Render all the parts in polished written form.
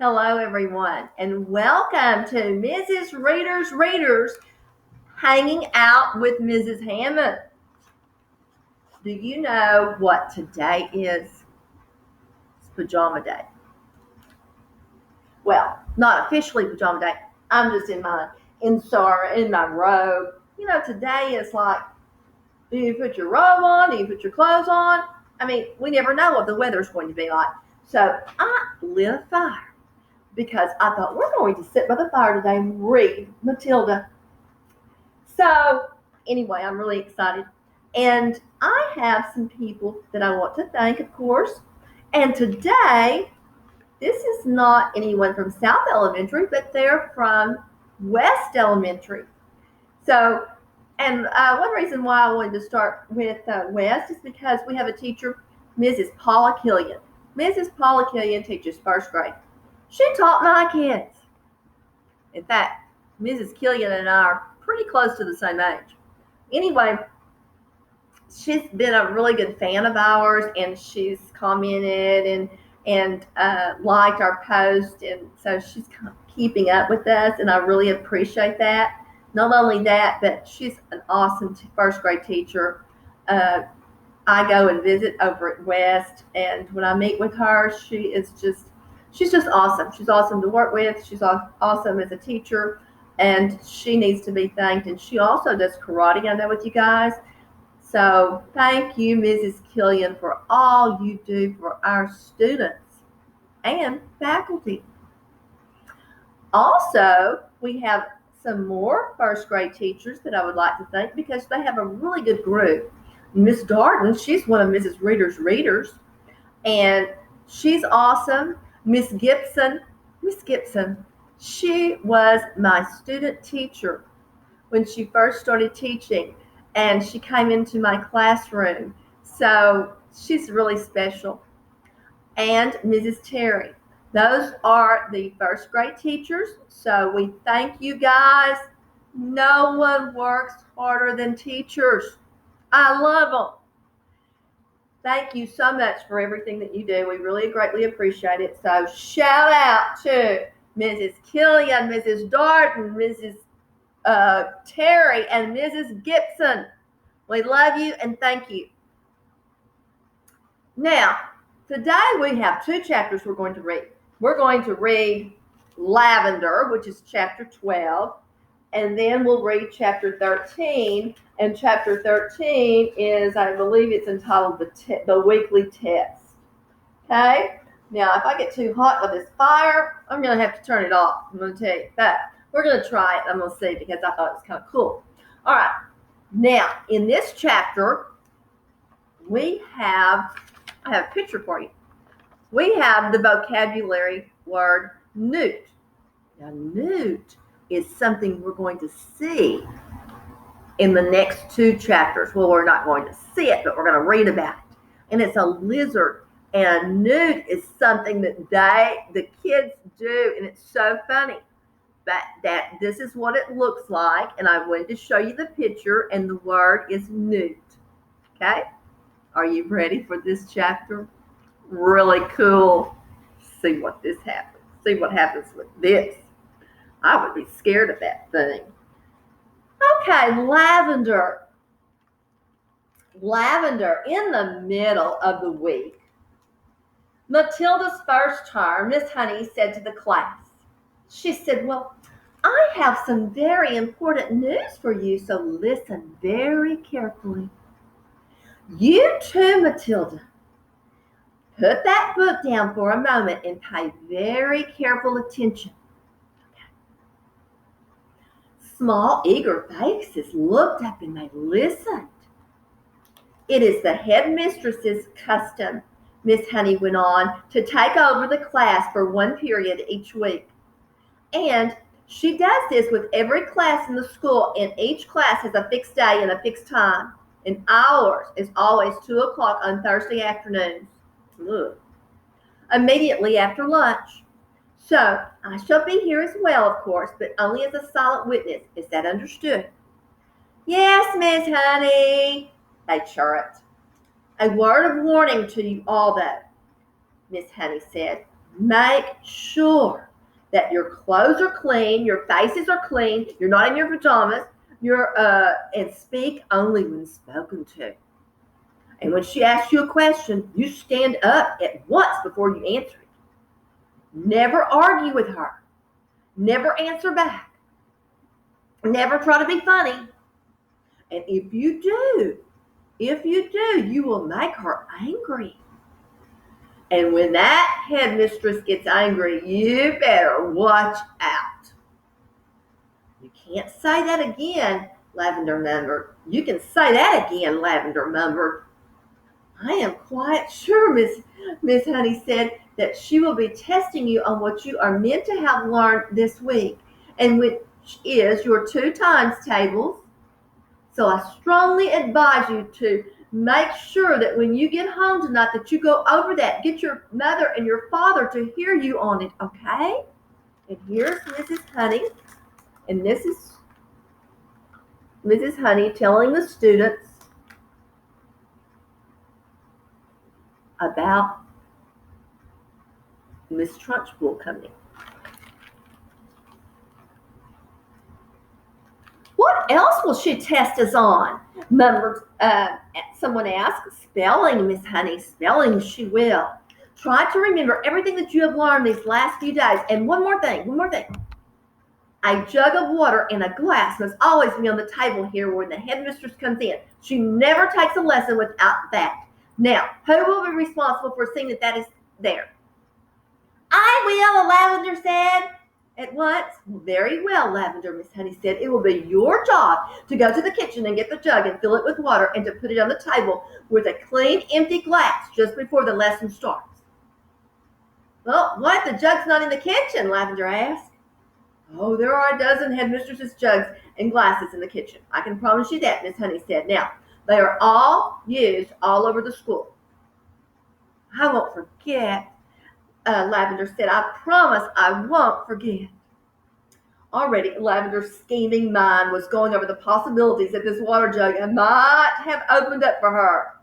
Hello, everyone, and welcome to Mrs. Readers Hanging Out with Mrs. Hammond. Do you know what today is? It's Pajama Day. Well, not officially Pajama Day. I'm just in my robe. Today is like, do you put your robe on? Do you put your clothes on? I mean, we never know what the weather's going to be like. So I lit a fire because I thought we're going to sit by the fire today and read Matilda. So anyway, I'm really excited. And I have some people that I want to thank, of course. And today, this is not anyone from South Elementary, but they're from West Elementary. So, and one reason why I wanted to start with West is because we have a teacher, Mrs. Paula Killian. Mrs. Paula Killian teaches first grade. She taught my kids. In fact, Mrs. Killian and I are pretty close to the same age. Anyway, she's been a really good fan of ours, and she's commented and liked our post, and so she's keeping up with us, and I really appreciate that. Not only that, but she's an awesome first grade teacher. I go and visit over at West, and when I meet with her, she's just awesome. She's awesome to work with. She's awesome as a teacher, and she needs to be thanked. And she also does karate, I know, with you guys. So thank you, Mrs. Killian, for all you do for our students and faculty. Also, we have some more first grade teachers that I would like to thank because they have a really good group. Miss Darden, she's one of Mrs. Readers, and she's awesome. Miss Gibson, she was my student teacher when she first started teaching, and she came into my classroom. So she's really special. And Mrs. Terry. Those are the first grade teachers. So we thank you guys. No one works harder than teachers. I love them. Thank you so much for everything that you do. We really greatly appreciate it. So shout out to Mrs. Killian, Mrs. Darden, Mrs. Terry, and Mrs. Gibson. We love you and thank you. Now, today we have two chapters we're going to read. We're going to read Lavender, which is chapter 12, and then we'll read chapter 13. And chapter 13 is, I believe it's entitled the Weekly Test. Okay? Now, if I get too hot with this fire, I'm going to have to turn it off. I'm going to tell you that. We're going to try it. I'm going to see because I thought it was kind of cool. All right. Now, in this chapter, I have a picture for you. We have the vocabulary word newt. Now, newt is something we're going to see in the next two chapters. Well, we're not going to see it, but we're going to read about it. And it's a lizard. And a newt is something that the kids do, and it's so funny. But this is what it looks like, and I wanted to show you the picture, and the word is newt. Okay? Are you ready for this chapter? Really cool. See what happens. See what happens with this. I would be scared of that thing. Okay, lavender. Lavender, in the middle of the week, Matilda's first term, Miss Honey said to the class, she said, well, I have some very important news for you, so listen very carefully. You too, Matilda. Put that book down for a moment and pay very careful attention. Okay. Small, eager faces looked up and they listened. It is the headmistress's custom, Miss Honey went on, to take over the class for one period each week. And she does this with every class in the school, and each class has a fixed day and a fixed time. And ours is always 2:00 on Thursday afternoons. Ugh. Immediately after lunch. So I shall be here as well, of course, but only as a silent witness. Is that understood? Yes, Miss Honey, they chirruped. A word of warning to you all, though, Miss Honey said. Make sure that your clothes are clean, your faces are clean, you're not in your pajamas, and speak only when spoken to. And when she asks you a question, you stand up at once before you answer it. Never argue with her. Never answer back. Never try to be funny. And if you do, you will make her angry. And when that headmistress gets angry, you better watch out. You can't say that again, Lavender murmured. You can say that again, Lavender murmured. I am quite sure, Miss Honey said, that she will be testing you on what you are meant to have learned this week, and which is your 2 times tables. So I strongly advise you to make sure that when you get home tonight that you go over that. Get your mother and your father to hear you on it, okay? And here's Mrs. Honey, and this is Mrs. Honey telling the students about Miss Trunchbull coming. What else will she test us on? Murmured someone asked. Spelling, Miss Honey, spelling she will. Try to remember everything that you have learned these last few days. And one more thing. A jug of water and a glass must always be on the table here when the headmistress comes in. She never takes a lesson without that. Now, who will be responsible for seeing that is there? I will, Lavender said. At once. Very well, Lavender, Miss Honey said. It will be your job to go to the kitchen and get the jug and fill it with water and to put it on the table with a clean, empty glass just before the lesson starts. Well, what if the jug's not in the kitchen? Lavender asked. Oh, there are a dozen headmistresses' jugs and glasses in the kitchen. I can promise you that, Miss Honey said. Now, they are all used all over the school. I won't forget, Lavender said. I promise I won't forget. Already, Lavender's scheming mind was going over the possibilities that this water jug might have opened up for her.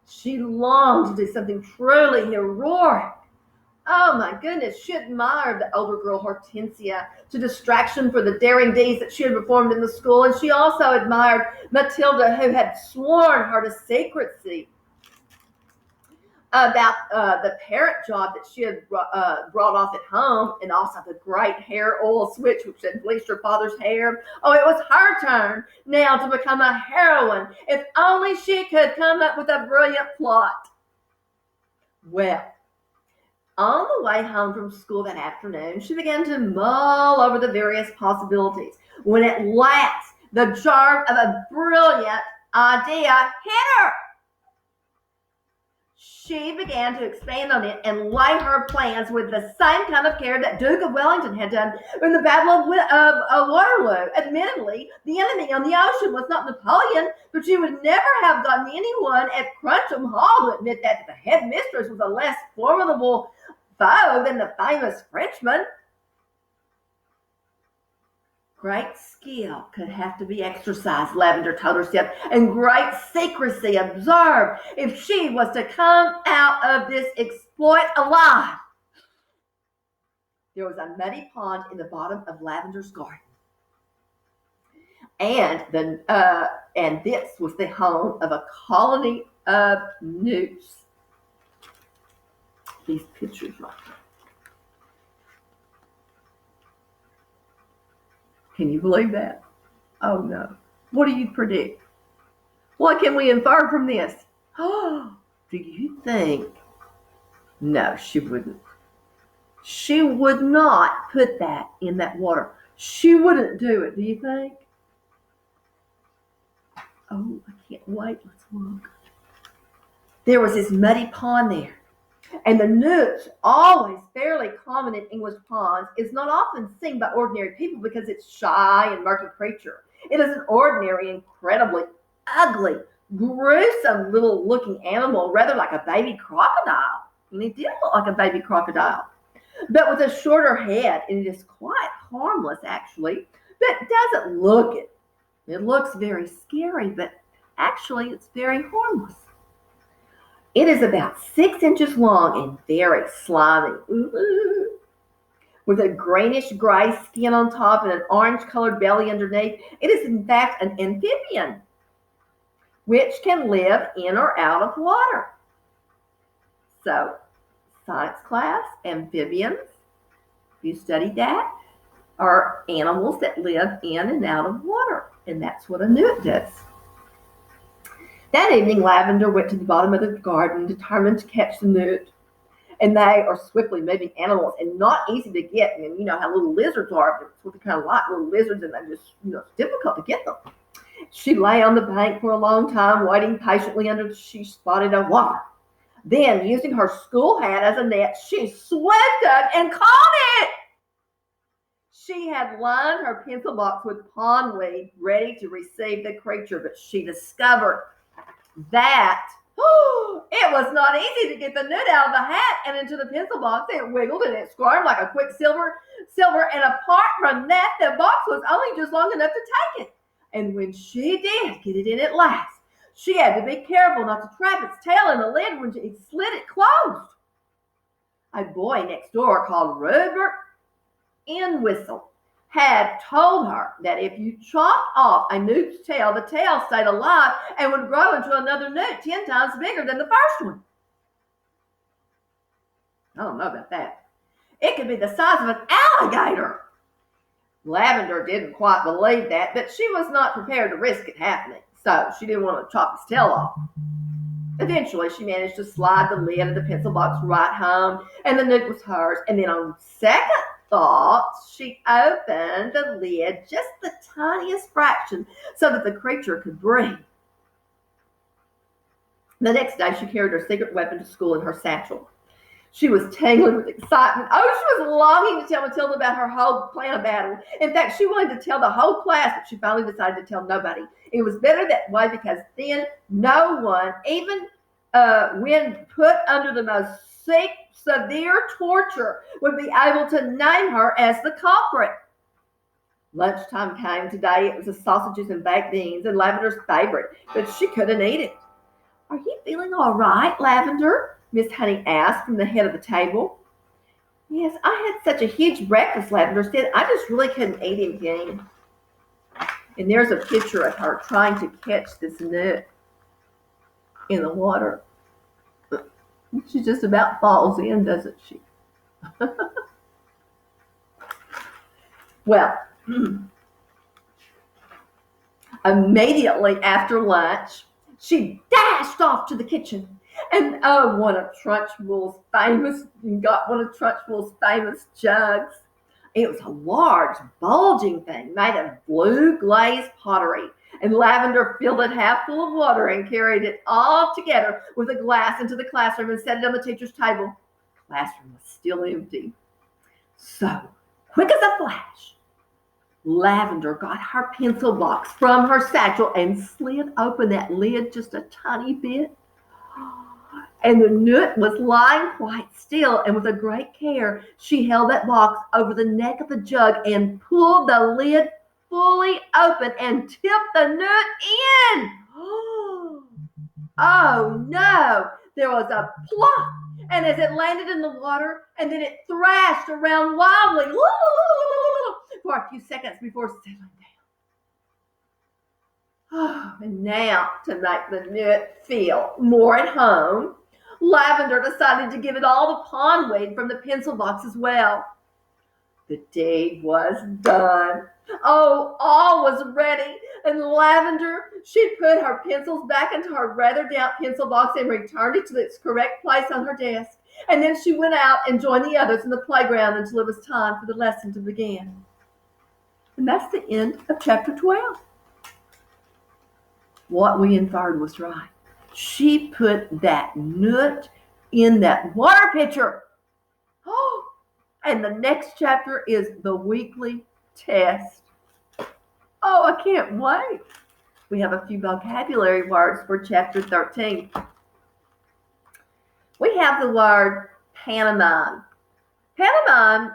She longed to do something truly heroic. Oh my goodness, she admired the older girl Hortensia to distraction for the daring deeds that she had performed in the school, and she also admired Matilda, who had sworn her to secrecy about the parrot job that she had brought off at home, and also the great hair oil switch which had bleached her father's hair. Oh, it was her turn now to become a heroine. If only she could come up with a brilliant plot. Well, on the way home from school that afternoon, she began to mull over the various possibilities when at last the germ of a brilliant idea hit her. She began to expand on it and lay her plans with the same kind of care that Duke of Wellington had done in the Battle of Waterloo. Admittedly, the enemy on the ocean was not Napoleon, but she would never have gotten anyone at Cruncham Hall to admit that the headmistress was a less formidable foe than the famous Frenchman. Great skill could have to be exercised, Lavender told herself, and great secrecy observed if she was to come out of this exploit alive. There was a muddy pond in the bottom of Lavender's garden, and this was the home of a colony of newts. These pictures right there. Can you believe that? Oh no. What do you predict? What can we infer from this? Oh, do you think? No, she wouldn't. She would not put that in that water. She wouldn't do it, do you think? Oh, I can't wait. Let's look. There was this muddy pond there. And the newt, always fairly common in English ponds, is not often seen by ordinary people because it's shy and murky creature. It is an ordinary, incredibly ugly, gruesome little looking animal, rather like a baby crocodile. And it did look like a baby crocodile, but with a shorter head, and it is quite harmless actually, but doesn't look it. It looks very scary, but actually it's very harmless. It is about 6 inches long and very slimy. Ooh. With a greenish gray skin on top and an orange colored belly underneath. It is in fact an amphibian, which can live in or out of water. So, science class, amphibians, if you studied that, are animals that live in and out of water. And that's what a newt does. That evening, Lavender went to the bottom of the garden, determined to catch the newt. And they are swiftly moving animals and not easy to get. And you know how little lizards are, but it's what they kind of like, little lizards, and they're just, it's difficult to get them. She lay on the bank for a long time, waiting patiently until she spotted a water. Then, using her school hat as a net, she swept up and caught it. She had lined her pencil box with pondweed, ready to receive the creature, but she discovered that it was not easy to get the newt out of the hat and into the pencil box. It wiggled and it squirmed like a quicksilver, and apart from that, the box was only just long enough to take it. And when she did get it in at last, she had to be careful not to trap its tail in the lid when she slid it closed. A boy next door called Rupert Whistle had told her that if you chopped off a newt's tail, the tail stayed alive and would grow into another newt 10 times bigger than the first one. I don't know about that. It could be the size of an alligator. Lavender didn't quite believe that, but she was not prepared to risk it happening, so she didn't want to chop his tail off. Eventually, she managed to slide the lid of the pencil box right home, and the newt was hers. And then on second thought, she opened the lid just the tiniest fraction so that the creature could breathe. The next day, she carried her secret weapon to school in her satchel. She was tingling with excitement. Oh, she was longing to tell Matilda about her whole plan of battle. In fact, she wanted to tell the whole class, but she finally decided to tell nobody. It was better that way because then no one, even when put under the most severe torture, would be able to name her as the culprit. Lunchtime came today. It was the sausages and baked beans and Lavender's favorite, but she couldn't eat it. Are you feeling all right, Lavender? Miss Honey asked from the head of the table. Yes, I had such a huge breakfast, Lavender said. I just really couldn't eat anything. And there's a picture of her trying to catch this newt in the water. She just about falls in, doesn't she? Well, immediately after lunch, she dashed off to the kitchen and got one of Trunchbull's famous jugs. It was a large, bulging thing made of blue glazed pottery, and Lavender filled it half full of water and carried it all together with a glass into the classroom and set it on the teacher's table. The classroom was still empty. So, quick as a flash, Lavender got her pencil box from her satchel and slid open that lid just a tiny bit. And the newt was lying quite still, and with a great care, she held that box over the neck of the jug and pulled the lid fully open and tipped the newt in. Oh no! There was a plop, and as it landed in the water, and then it thrashed around wildly for a few seconds before settling down. And now, to make the newt feel more at home, Lavender decided to give it all the pondweed from the pencil box as well. The deed was done. Oh, all was ready. And Lavender, she put her pencils back into her rather damp pencil box and returned it to its correct place on her desk. And then she went out and joined the others in the playground until it was time for the lesson to begin. And that's the end of chapter 12. What we inferred was right. She put that newt in that water pitcher. Oh, and the next chapter is the weekly test. Oh, I can't wait. We have a few vocabulary words for chapter 13. We have the word pantomime. Pantomime,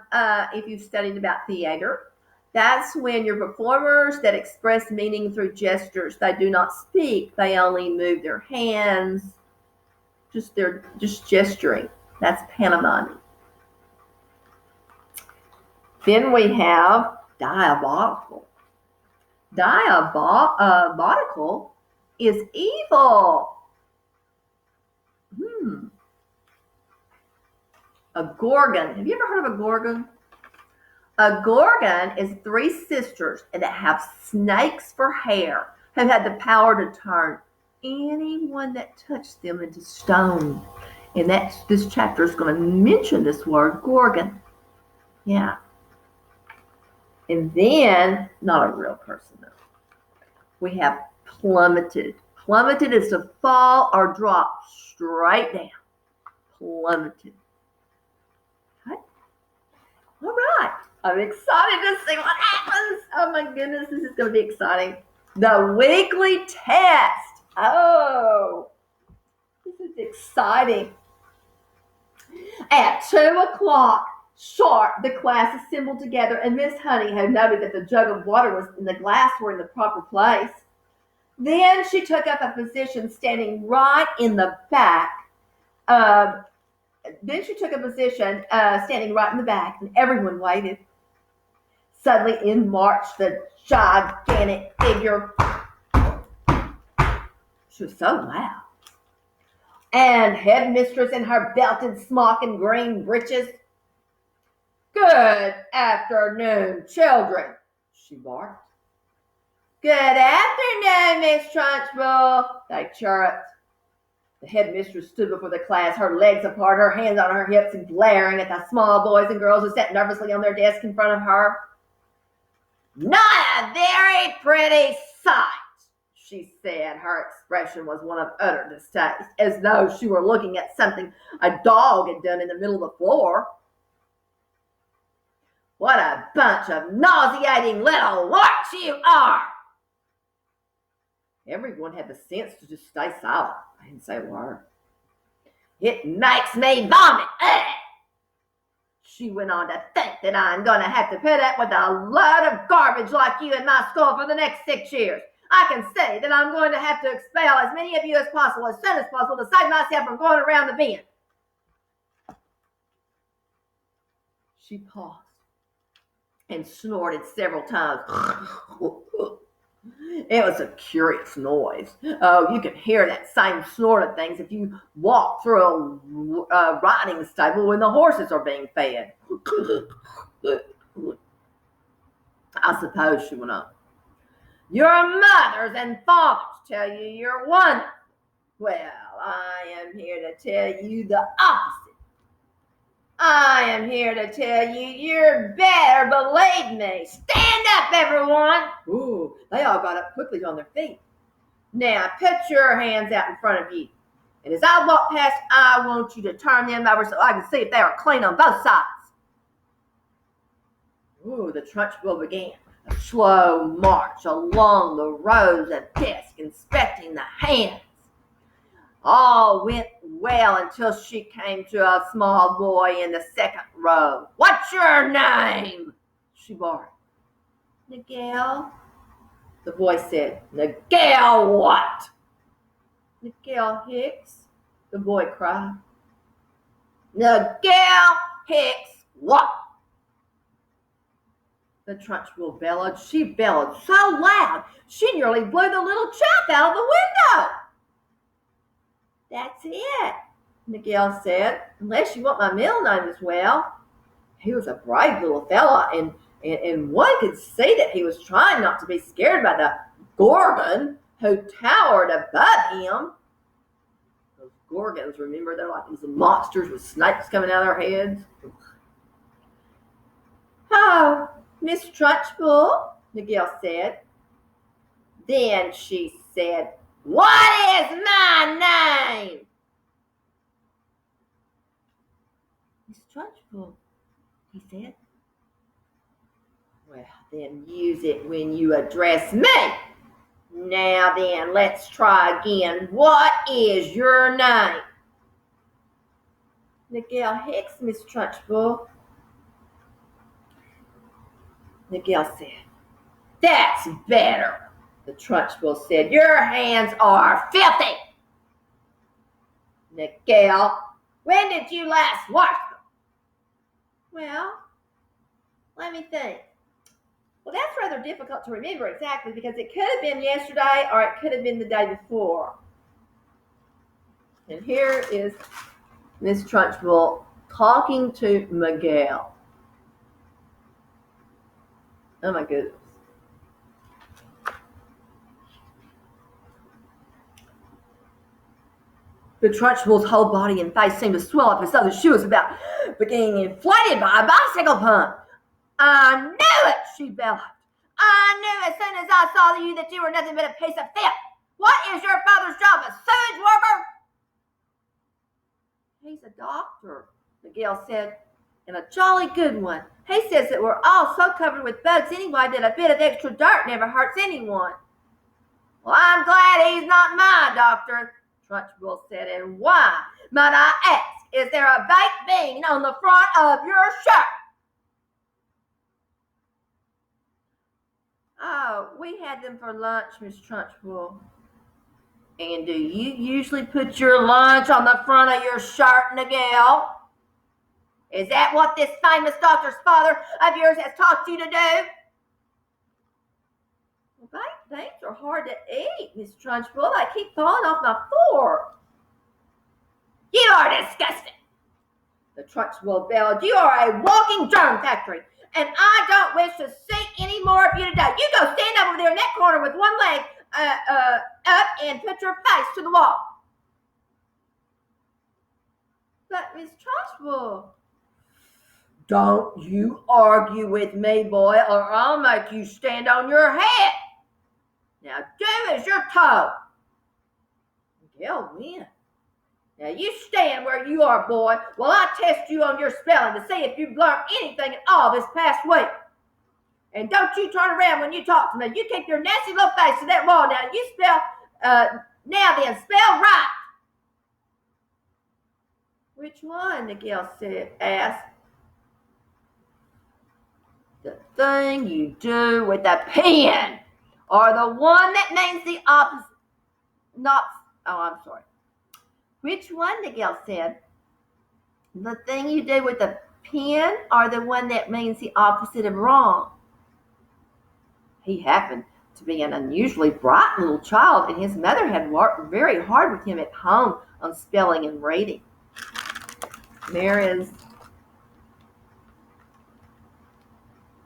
if you've studied about theater, that's when your performers that express meaning through gestures. They do not speak. They only move their hands, They're just gesturing. That's pantomiming. Then we have diabolical. Diabolical is evil. A gorgon. Have you ever heard of a gorgon? A gorgon is 3 sisters that have snakes for hair, who had the power to turn anyone that touched them into stone. And this chapter is going to mention this word, gorgon. Yeah. And then, not a real person though. We have plummeted. Plummeted is to fall or drop straight down. Plummeted. Okay. All right. I'm excited to see what happens. Oh my goodness, this is going to be exciting. The weekly test. Oh, this is exciting. At 2:00 sharp, the class assembled together, and Miss Honey had noted that the jug of water was in the glass were in the proper place. Then she took up a position standing right in the back. And everyone waited. Suddenly in marched the gigantic figure. She was so loud. And headmistress in her belted smock and green breeches. Good afternoon, children, she barked. Good afternoon, Miss Trunchbull, they chirruped. The headmistress stood before the class, her legs apart, her hands on her hips, and glaring at the small boys and girls who sat nervously on their desks in front of her. Not a very pretty sight, she said. Her expression was one of utter distaste, as though she were looking at something a dog had done in the middle of the floor. What a bunch of nauseating little larks you are! Everyone had the sense to just stay silent. I didn't say a word. It makes me vomit. Ugh. She went on to think that I'm going to have to put up with a load of garbage like you in my school for the next 6 years. I can see that I'm going to have to expel as many of you as possible as soon as possible to save myself from going around the bend. She paused and snorted several times. It was a curious noise. Oh, you can hear that same snort of things if you walk through a riding stable when the horses are being fed. I suppose, she went on, your mothers and fathers tell you you're wonderful. Well, I am here to tell you the opposite. I am here to tell you you're better, believe me. Stand up, everyone. Ooh, they all got up quickly on their feet. Now, put your hands out in front of you. And as I walk past, I want you to turn them over so I can see if they are clean on both sides. Ooh, the Trunchbull began a slow march along the rows of desks, inspecting the hands. All went well until she came to a small boy in the second row. What's your name? She barked. Miguel, the boy said. Miguel what? Miguel Hicks, the boy cried. Miguel Hicks what? The Trunchbull bellowed. She bellowed so loud, she nearly blew the little chap out of the window. That's it, Miguel said, unless you want my middle name as well. He was a brave little fella, and one could see that he was trying not to be scared by the gorgon who towered above him. Those gorgons, remember, they're like these monsters with snakes coming out of their heads. Oh, Miss Trunchbull, Miguel said. Then she said, what is my name? Miss Trunchbull, he said. Well, then use it when you address me. Now then, let's try again. What is your name? Miguel Hicks, Miss Trunchbull. Miguel said, that's better. The Trunchbull said, your hands are filthy. Miguel, when did you last wash them? Well, let me think. Well, that's rather difficult to remember exactly because it could have been yesterday or it could have been the day before. And here is Miss Trunchbull talking to Miguel. Oh my goodness. The Trunchbull's whole body and face seemed to swell up as though she was about being inflated by a bicycle pump. I knew it, she bellowed. I knew as soon as I saw you that you were nothing but a piece of filth. What is your father's job, a sewage worker? He's a doctor, Miguel said, and a jolly good one. He says that we're all so covered with bugs anyway that a bit of extra dirt never hurts anyone. Well, I'm glad he's not my doctor, Trunchbull said, and why, might I ask, is there a baked bean on the front of your shirt? Oh, we had them for lunch, Miss Trunchbull. And do you usually put your lunch on the front of your shirt, Miguel? Is that what this famous doctor's father of yours has taught you to do? Well, baked beans are hard to eat, Miss Trunchbull. They keep falling off my fork. You are disgusting, the Trunchbull bellowed. You are a walking germ factory, and I don't wish to see any more of you today. You go stand over there in that corner with one leg up and put your face to the wall. But Miss Trunchbull, don't you argue with me, boy, or I'll make you stand on your head. Now do as you're told. Miguel win. Now you stand where you are, boy, while I test you on your spelling to see if you've learned anything at all this past week. And don't you turn around when you talk to me. You keep your nasty little face to that wall now. You spell, now then, spell right. Which one, Miguel asked. The thing you do with the pen, or the one that means the opposite. I'm sorry. Which one, Miguel said? The thing you do with the pen, or the one that means the opposite of wrong? He happened to be an unusually bright little child, and his mother had worked very hard with him at home on spelling and reading.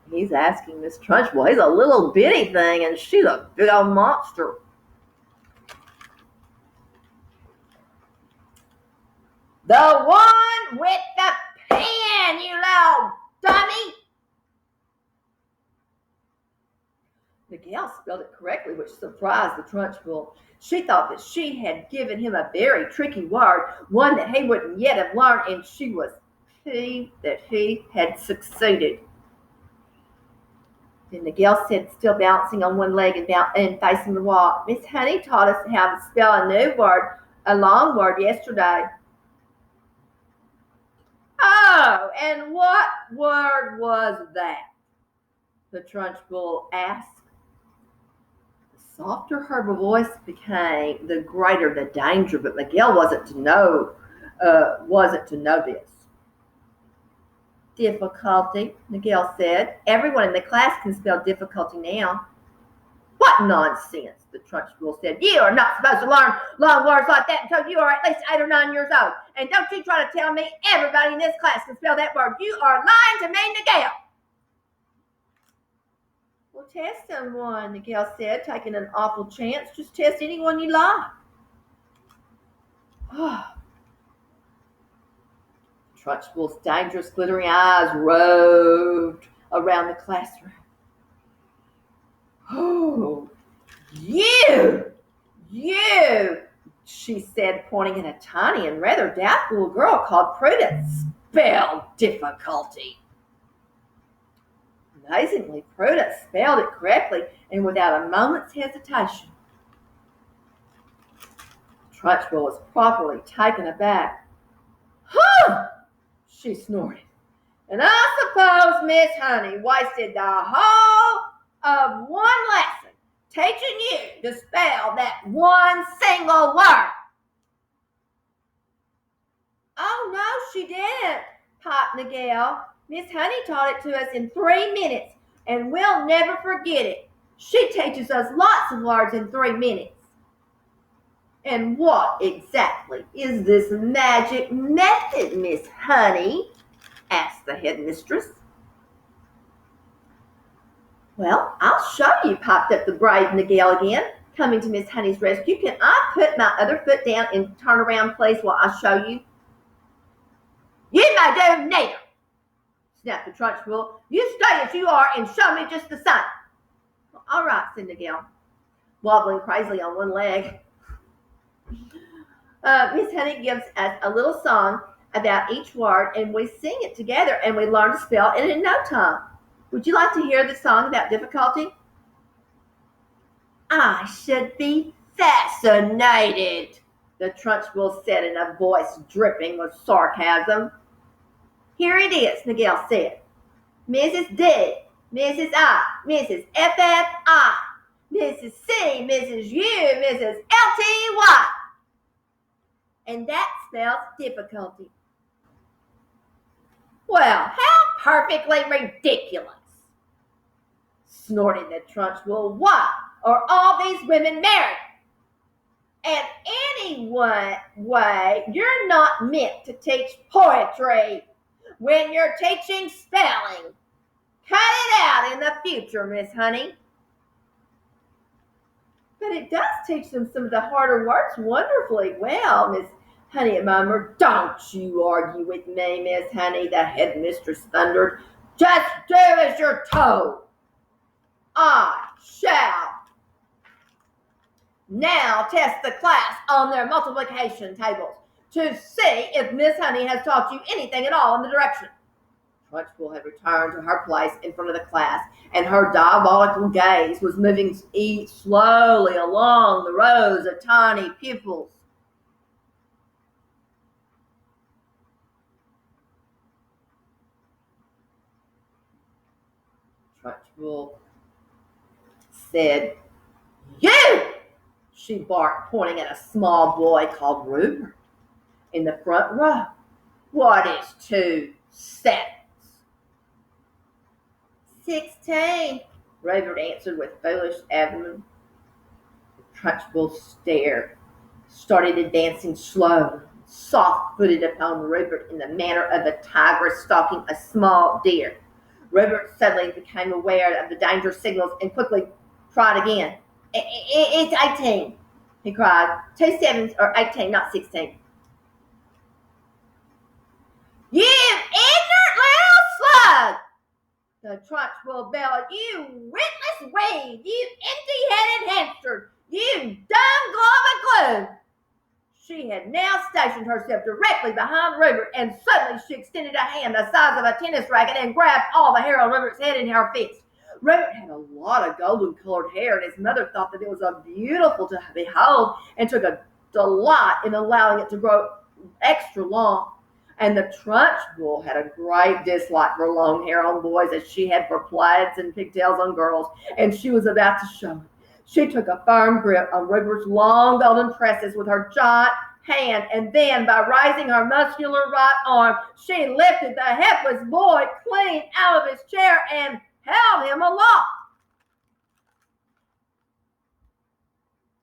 He's asking Miss Trunchbull. He's a little bitty thing, and she's a big old monster. The one with the pen, you little dummy. Miguel spelled it correctly, which surprised the Trunchbull. She thought that she had given him a very tricky word, one that he wouldn't yet have learned, and she was pleased that he had succeeded. Then Miguel said, still bouncing on one leg and facing the wall, Miss Honey taught us how to spell a new word, a long word, yesterday. Oh, and what word was that? The Trunchbull asked. The softer her voice became, the greater the danger, but Miguel wasn't to know this. Difficulty, Miguel said. Everyone in the class can spell difficulty now. What nonsense, the Trunchbull said. You are not supposed to learn long words like that until you are at least 8 or 9 years old. And don't you try to tell me everybody in this class can spell that word. You are lying to me, Miguel. Well, test someone, Miguel said, taking an awful chance. Just test anyone you like. Trunchbull's dangerous, glittering eyes roved around the classroom. Oh, you, she said, pointing at a tiny and rather doubtful little girl called Prudence. Spell difficulty. Amazingly, Prudence spelled it correctly and without a moment's hesitation. Trunchbull was properly taken aback. Huh! She snorted. And I suppose Miss Honey wasted the whole of one lesson teaching you to spell that one single word. Oh, no, she didn't, piped Miguel. Miss Honey taught it to us in 3 minutes, and we'll never forget it. She teaches us lots of words in 3 minutes. And what exactly is this magic method, Miss Honey? Asked the headmistress. Well, I'll show you, piped up the brave Miguel again, coming to Miss Honey's rescue. Can I put my other foot down and turn around, please, while I show you? You may do neither, snapped the Trunchbull. You stay as you are and show me just the same. Well, all right, said Miguel, wobbling crazily on one leg. Miss Honey gives us a little song about each word, and we sing it together, and we learn to spell it in no time. Would you like to hear the song about difficulty? I should be fascinated, the Trunchbull said in a voice dripping with sarcasm. Here it is, Miguel said. Mrs. D, Mrs. I, Mrs. FFI, Mrs. C, Mrs. U, Mrs. LTY. And that spells difficulty. Well, how perfectly ridiculous, snorted the Trunchbull. Why are all these women married? And anyway, you're not meant to teach poetry when you're teaching spelling. Cut it out in the future, Miss Honey. But it does teach them some of the harder words wonderfully well, Miss Honey murmured. Don't you argue with me, Miss Honey, the headmistress thundered. Just do as you're told. I shall now test the class on their multiplication tables to see if Miss Honey has taught you anything at all in the direction. Trunchbull had returned to her place in front of the class, and her diabolical gaze was moving slowly along the rows of tiny pupils. Trunchbull said, You! She barked, pointing at a small boy called Rupert in the front row. What is 2 7? 16, Rupert answered with foolish abandon. Trunchbull started advancing slowly, soft-footed upon Rupert in the manner of a tigress stalking a small deer. Rupert suddenly became aware of the danger signals and quickly tried again. It's 18, he cried. 2 7s are 18, not 16. You ignorant little slug! The Trunchbull bellowed. You witless weed! You empty-headed hamster! You dumb glob of glue! She had now stationed herself directly behind Rupert, and suddenly she extended a hand the size of a tennis racket and grabbed all the hair on Rupert's head in her fist. Rupert had a lot of golden-colored hair, and his mother thought that it was beautiful to behold and took a delight in allowing it to grow extra long. And the Trunchbull had a great dislike for long hair on boys as she had for plaids and pigtails on girls, and she was about to show it. She took a firm grip on Rupert's long golden tresses with her giant hand, and then, by raising her muscular right arm, she lifted the helpless boy clean out of his chair and held him aloft.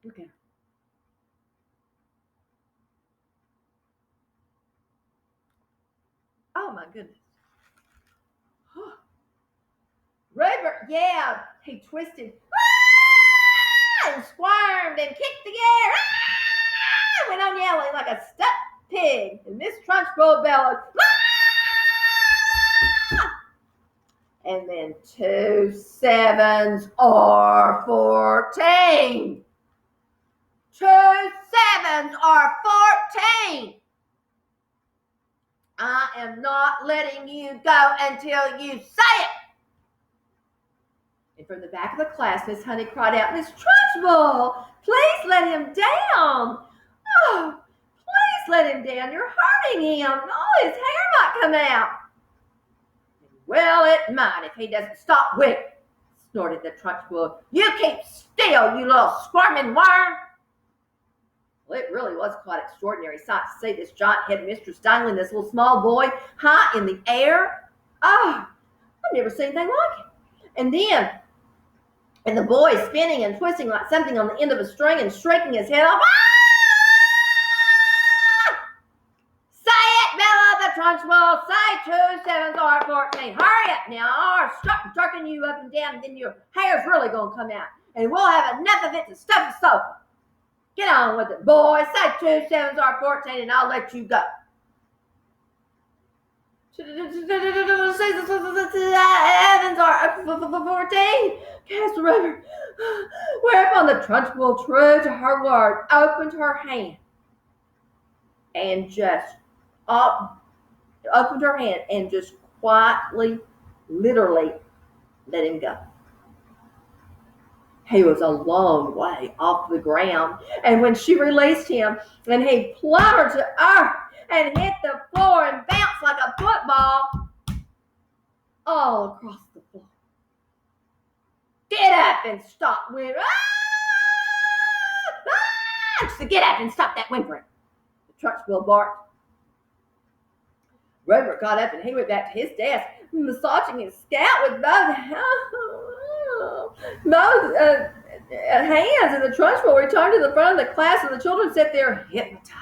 Okay. Oh my goodness. Rupert yelled. He twisted and squirmed and kicked the air. Went on yelling like a stuck pig. And Miss Trunchbull bellowed. And then 2 7s are 14. 2 7s are 14. I am not letting you go until you say it. And from the back of the class, Miss Honey cried out, Miss Trunchbull, please let him down. Oh, please let him down. You're hurting him. Oh, his hair might come out. Well, it might if he doesn't stop whipping, snorted the Trunchbull. You keep still, you little squirming worm. Well, it really was quite extraordinary sight to see this giant headmistress dangling this little small boy high in the air. Oh, I've never seen anything like it. And the boy spinning and twisting like something on the end of a string and shaking his head off. Say it, Bella the Trunchbull. Say 2 7s are 14. Hurry up now, or start jerking you up and down, and then your hair's really going to come out. And we'll have enough of it to stuff the sofa. Get on with it, boy. Say 2 7s are 14, and I'll let you go. 7s are 14. Cast the river. Whereupon the Trunchbull, true to her word, opened her hand and just quietly, literally let him go. He was a long way off the ground, and when she released him, and he plummeted to earth and hit the floor and bounced like a football all across the floor. Get up and stop whimpering. She said, get up and stop that whimpering. The Trunchbull barked. Robert got up and he went back to his desk, massaging his scalp with both hands, and the Trunchbull returned to the front of the class, and the children sat there hypnotized.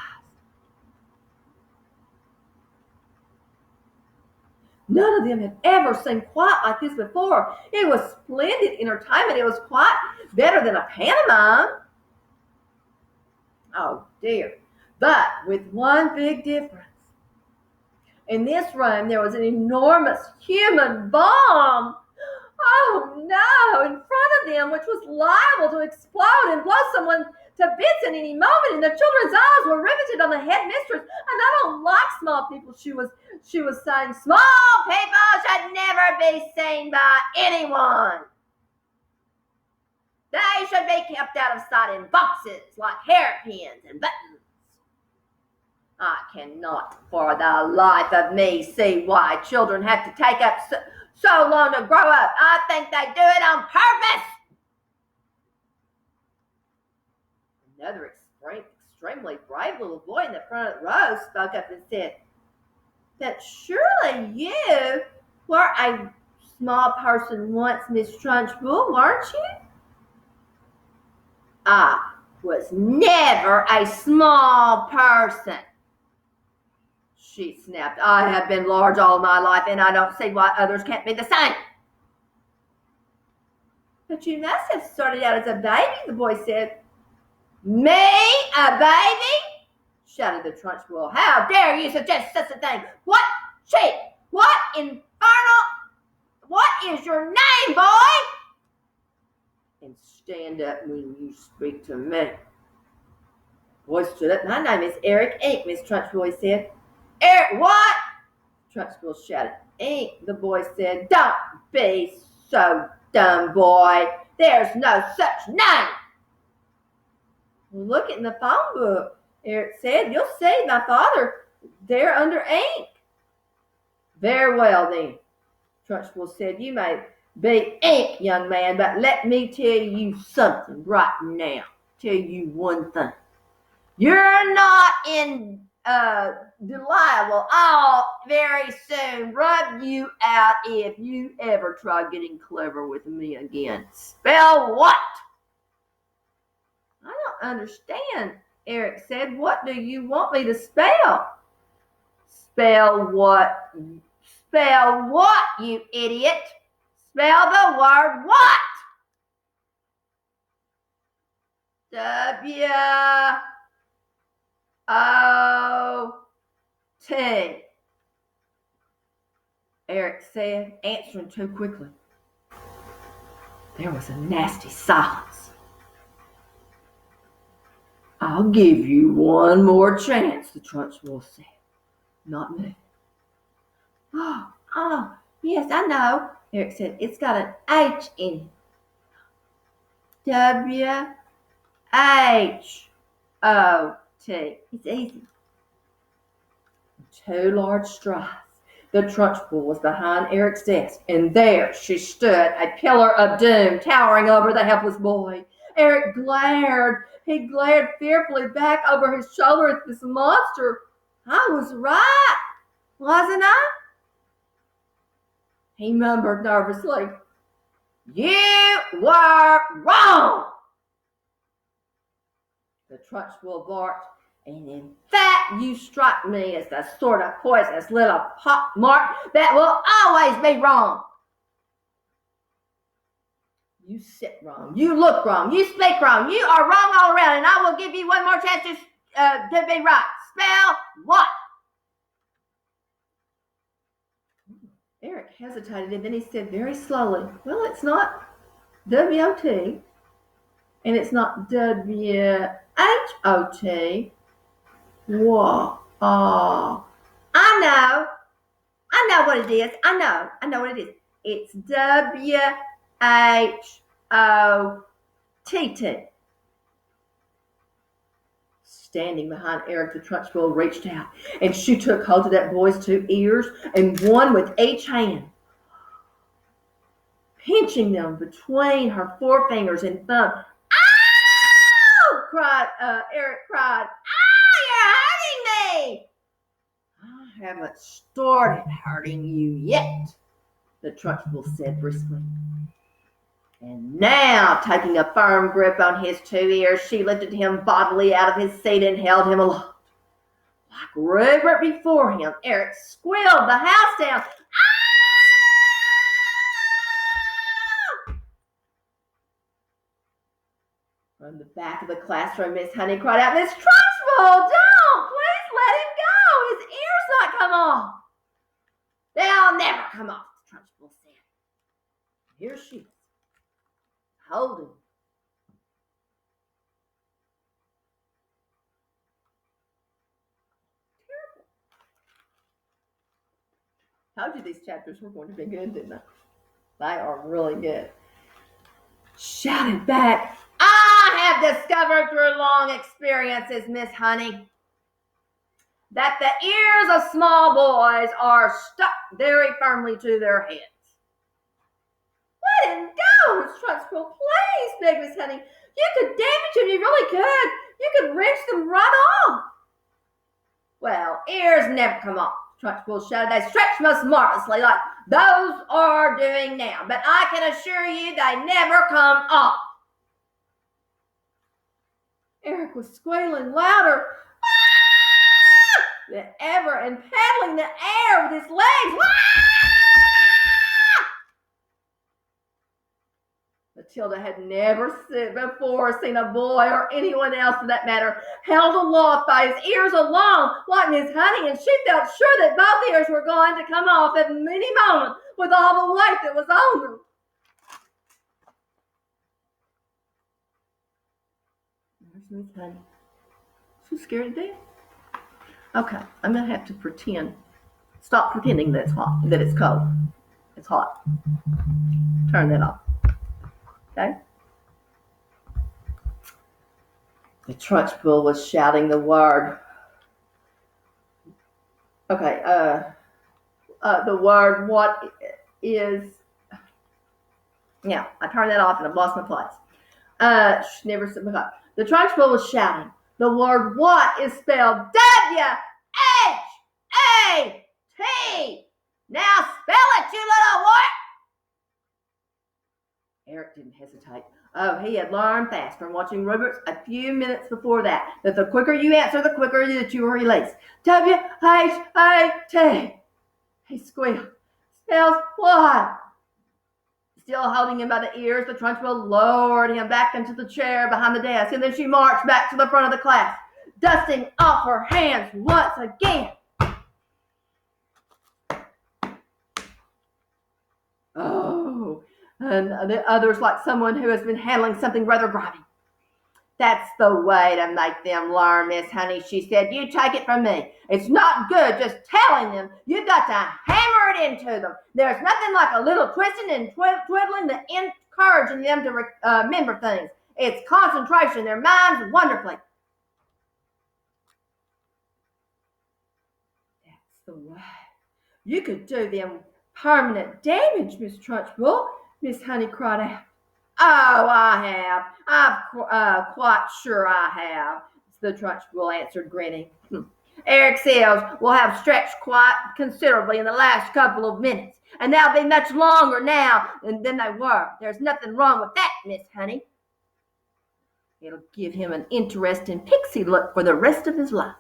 None of them had ever seen quite like this before. It was splendid entertainment. It was quite better than a pantomime. Oh dear. But with one big difference. In this room, there was an enormous human bomb. Oh no, in front of them, which was liable to explode and blow someone to bits at any moment, and the children's eyes were riveted on the headmistress. And I don't like small people, she was saying. Small people should never be seen by anyone. They should be kept out of sight in boxes like hairpins and buttons. I cannot for the life of me see why children have to take up so long to grow up. I think they do it on purpose. Another extremely brave little boy in the front of the row spoke up and said, that surely you were a small person once, Miss Trunchbull, weren't you? I was never a small person, she snapped. I have been large all my life, and I don't see why others can't be the same. But you must have started out as a baby, the boy said. Me, a baby? Shouted the Trunchbull. How dare you suggest such a thing? What is your name, boy? And stand up when you speak to me. The boy stood up. My name is Eric Ink, Miss Trunchbull said. Eric, what? Trunchbull shouted. Ink, the boy said. Don't be so dumb, boy. There's no such name. Well, look in the phone book, Eric said. You'll see my father there under Ink. Very well, then, Trunchbull said. You may be Ink, young man, but let me tell you something right now. Tell you one thing. You're not in Delilah. I'll very soon rub you out if you ever try getting clever with me again. Spell what? I don't understand, Eric said. What do you want me to spell? Spell what? Spell what, you idiot? Spell the word what? W-O-T. Eric said, answering too quickly. There was a nasty silence. I'll give you one more chance, the Trunchbull said. Not me. Oh, yes, I know, Eric said. It's got an H in it. W-H-O-T. It's easy. In 2 large strides, the Trunchbull was behind Eric's desk, and there she stood, a pillar of doom, towering over the helpless boy. Eric glared. He glared fearfully back over his shoulder at this monster. I was right, wasn't I? He murmured nervously. You were wrong. The Trunchbull barked. And in fact, you strike me as the sort of poisonous little pockmark that will always be wrong. You sit wrong. You look wrong. You speak wrong. You are wrong all around, and I will give you one more chance to be right. Spell what? Eric hesitated, and then he said very slowly, well, it's not W-O-T, and it's not W-H-O-T. Whoa. I know what it is. I know what it is. It's W-H-O-T-T. Standing behind Eric, the Trunchbull reached out, and she took hold of that boy's two ears, and one with each hand, pinching them between her forefingers and thumb. Ow! Eric cried. Ow, you're hurting me! I haven't started hurting you yet, the Trunchbull said briskly. And now, taking a firm grip on his two ears, she lifted him bodily out of his seat and held him aloft. Like Rupert before him, Eric squealed the house down. Ah! From the back of the classroom, Miss Honey cried out, Miss Trunchbull, don't! Please let him go! His ears not come off. They'll never come off, Trunchbull said. Here she is, holding. Told you these chapters were going to be good, didn't I? They are really good. Shouted back, I have discovered through long experiences, Miss Honey, that the ears of small boys are stuck very firmly to their heads. Let him go, Miss Trunchbull, please, begged Miss Honey. You could damage him, you really could. You could wrench them right off. Well, ears never come off, Trunchbull shouted. They stretch most marvelously like those are doing now, but I can assure you they never come off. Eric was squealing louder than ever and paddling the air with his legs. Matilda had never before seen a boy, or anyone else for that matter, held aloft by his ears alone like Miss Honey, and she felt sure that both ears were going to come off at any moment with all the weight that was on them. There's Miss Honey. She's scared to death. Okay, I'm going to have to pretend. Stop pretending that it's hot, that it's cold. It's hot. Turn that off. Okay? The Trunchbull was shouting the word. Okay, the word what is. Yeah, I turned that off and I've lost my place. She never said my. The Trunchbull was shouting. The word what is spelled W-H-A-T. Now spell it, you little what? Eric didn't hesitate. Oh, he had learned fast from watching Rupert's a few minutes before that the quicker you answer, the quicker that you are released. W-H-A-T. He squealed. Spells what? Still holding him by the ears, the Trunchbull lowered him back into the chair behind the desk, and then she marched back to the front of the class, dusting off her hands once again. Oh, and the others like someone who has been handling something rather grimy. That's the way to make them learn, Miss Honey, she said. You take it from me. It's not good just telling them. You've got to hammer it into them. There's nothing like a little twisting and twiddling that encouraging them to remember things. It's concentration. Their minds wonderfully. That's the way. You could do them permanent damage, Miss Trunchbull, Miss Honey cried out. Oh, I have. I'm quite sure I have, the Trunchbull answered, grinning. Eric's ears will have stretched quite considerably in the last couple of minutes, and they'll be much longer now than they were. There's nothing wrong with that, Miss Honey. It'll give him an interesting pixie look for the rest of his life.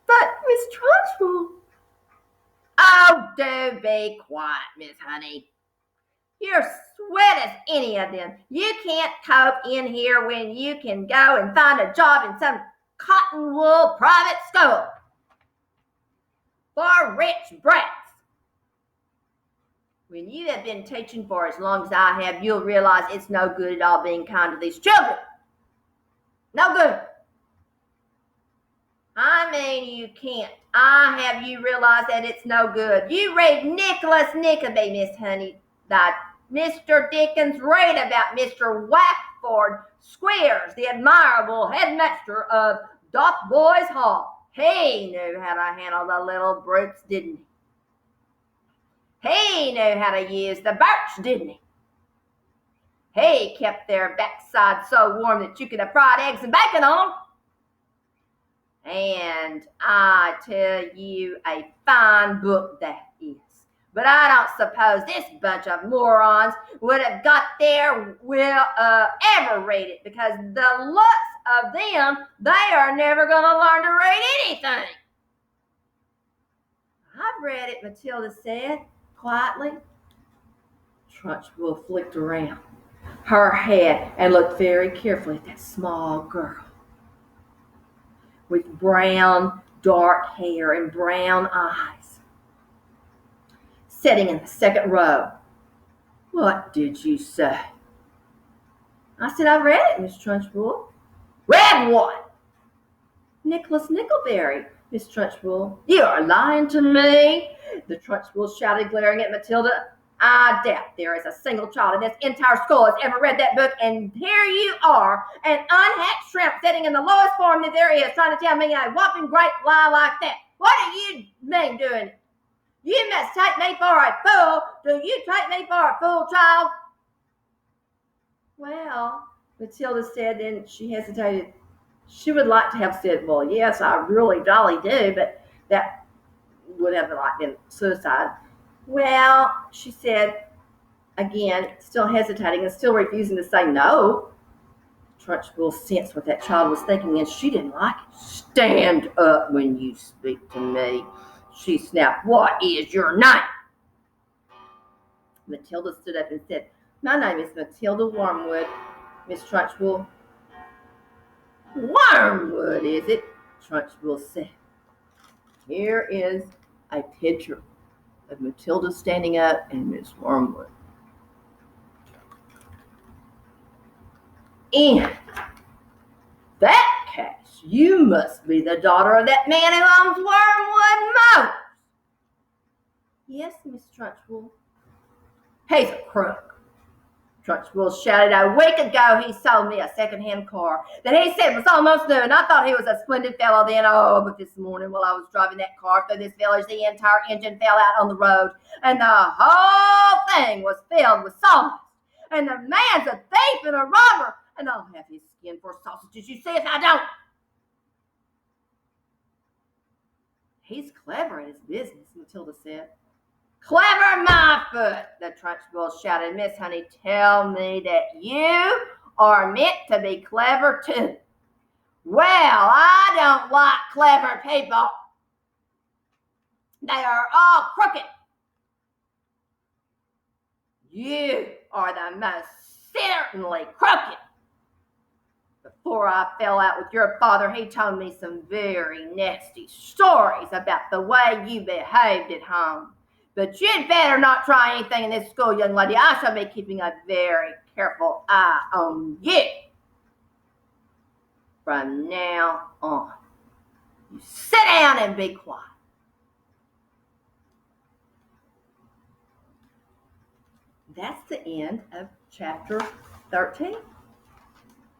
But, Miss Trunchbull... Oh, do be quiet, Miss Honey. You're sweat as any of them. You can't cope in here when you can go and find a job in some cotton wool private school for rich brats. When you have been teaching for as long as I have, you'll realize it's no good at all being kind to these children. No good. I mean, you can't. I have you realize that it's no good. You read Nicholas Nickleby, Miss Honey, that Mr. Dickens read about Mr. Wackford Squeers, the admirable headmaster of Dotheboys Hall. He knew how to handle the little brutes, didn't he? He knew how to use the birch, didn't he? He kept their backside so warm that you could have fried eggs and bacon on them. And I tell you, a fine book that is. But I don't suppose this bunch of morons would have got there will ever read it, because the looks of them, they are never going to learn to read anything. I've read it, Matilda said quietly. Trunchbull flicked around her head and looked very carefully at that small girl with brown, dark hair and brown eyes, sitting in the second row. What did you say? I said, I read it, Miss Trunchbull. Read what? Nicholas Nickleby, Miss Trunchbull. You are lying to me, the Trunchbull shouted, glaring at Matilda. I doubt there is a single child in this entire school has ever read that book, and here you are, an unhatched shrimp sitting in the lowest form that there is, trying to tell me a whopping great lie like that. What do you mean doing it? You must take me for a fool. Do you take me for a fool, child? Well, Matilda said, then she hesitated. She would like to have said, well, yes, I really jolly do, but that would have been suicide. Well, she said, again, still hesitating and still refusing to say no. Trunchbull sensed what that child was thinking, and she didn't like it. Stand up when you speak to me, she snapped. What is your name? Matilda stood up and said, my name is Matilda Wormwood, Miss Trunchbull. Wormwood, is it? Trunchbull said. Here is a picture of Matilda standing up and Miss Wormwood. In that case, you must be the daughter of that man who owns Wormwood Motors. Yes, Miss Trunchbull. He's a crook. Trunchbull shouted. A week ago, he sold me a second-hand car that he said was almost new, and I thought he was a splendid fellow then. Oh, but this morning while I was driving that car through this village, the entire engine fell out on the road, and the whole thing was filled with sawdust. And the man's a thief and a robber, and I'll have his skin for sausages, you see, if I don't. He's clever at his business, Matilda said. Clever my foot, the Trunchbull shouted. Miss Honey, tell me that you are meant to be clever too. Well, I don't like clever people. They are all crooked. You are the most certainly crooked. Before I fell out with your father, he told me some very nasty stories about the way you behaved at home. But you'd better not try anything in this school, young lady. I shall be keeping a very careful eye on you from now on. You sit down and be quiet. That's the end of chapter 13.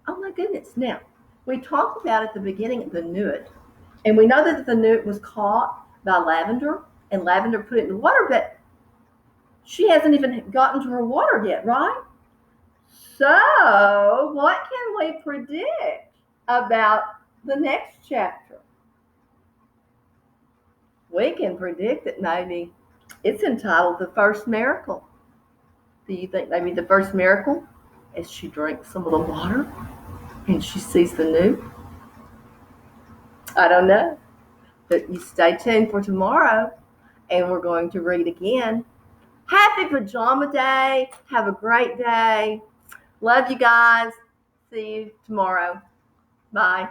Oh my goodness. Now, we talked about at the beginning the newt. And we know that the newt was caught by Lavender, and Lavender put it in the water, but She hasn't even gotten to her water yet, right? So, what can we predict about the next chapter? We can predict that maybe it's entitled The First Miracle. Do you think maybe the first miracle is she drinks some of the water and she sees the new? I don't know. But you stay tuned for tomorrow and we're going to read again. Happy Pajama Day. Have a great day. Love you guys. See you tomorrow. Bye.